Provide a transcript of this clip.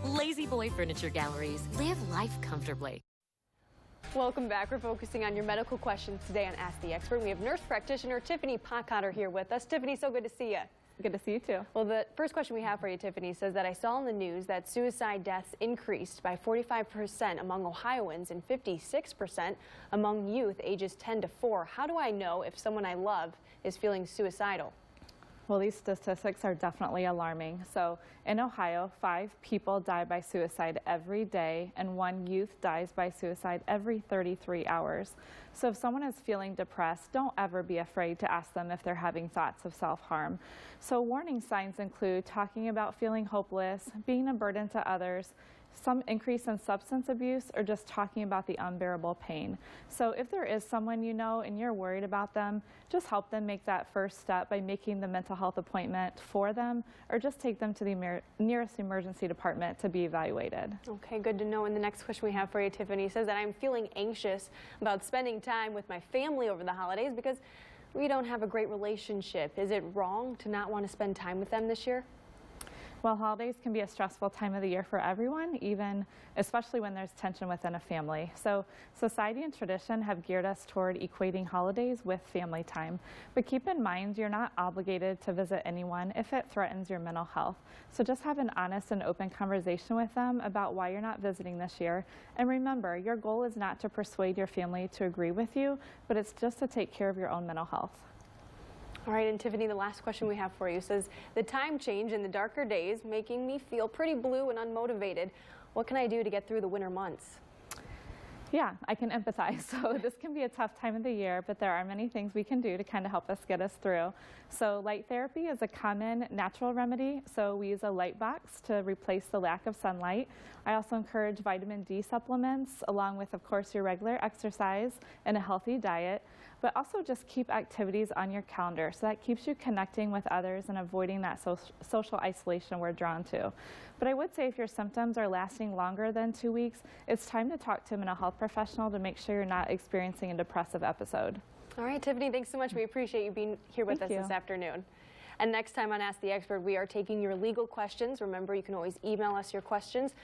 Lazy Boy Furniture Galleries. Live life comfortably. Welcome back. We're focusing on your medical questions today on Ask the Expert. We have nurse practitioner Tiffany Pottkotter here with us. Tiffany, so good to see you. Good to see you too. Well, the first question we have for you, Tiffany, says that I saw in the news that suicide deaths increased by 45% among Ohioans and 56% among youth ages 10 to 4. How do I know if someone I love is feeling suicidal? Well, these statistics are definitely alarming. So in Ohio, 5 people die by suicide every day, and 1 youth dies by suicide every 33 hours. So if someone is feeling depressed, don't ever be afraid to ask them if they're having thoughts of self-harm. So warning signs include talking about feeling hopeless, being a burden to others, some increase in substance abuse, or just talking about the unbearable pain. So if there is someone you know and you're worried about them, just help them make that first step by making the mental health appointment for them, or just take them to the nearest emergency department to be evaluated. Okay, good to know. And the next question we have for you, Tiffany, says that I'm feeling anxious about spending time with my family over the holidays because we don't have a great relationship. Is it wrong to not want to spend time with them this year? Well, holidays can be a stressful time of the year for everyone, especially when there's tension within a family. So society and tradition have geared us toward equating holidays with family time. But keep in mind, you're not obligated to visit anyone if it threatens your mental health. So just have an honest and open conversation with them about why you're not visiting this year. And remember, your goal is not to persuade your family to agree with you, but it's just to take care of your own mental health. All right, and Tiffany, the last question we have for you says, the time change in the darker days making me feel pretty blue and unmotivated. What can I do to get through the winter months? Yeah, I can empathize. So this can be a tough time of the year, but there are many things we can do to kind of help us get us through. So light therapy is a common natural remedy. So we use a light box to replace the lack of sunlight. I also encourage vitamin D supplements, along with, of course, your regular exercise and a healthy diet. But also just keep activities on your calendar. So that keeps you connecting with others and avoiding that social isolation we're drawn to. But I would say if your symptoms are lasting longer than 2 weeks, it's time to talk to a mental health professional to make sure you're not experiencing a depressive episode. All right, Tiffany, thanks so much. We appreciate you being here with us this afternoon. And next time on Ask the Expert, we are taking your legal questions. Remember, you can always email us your questions.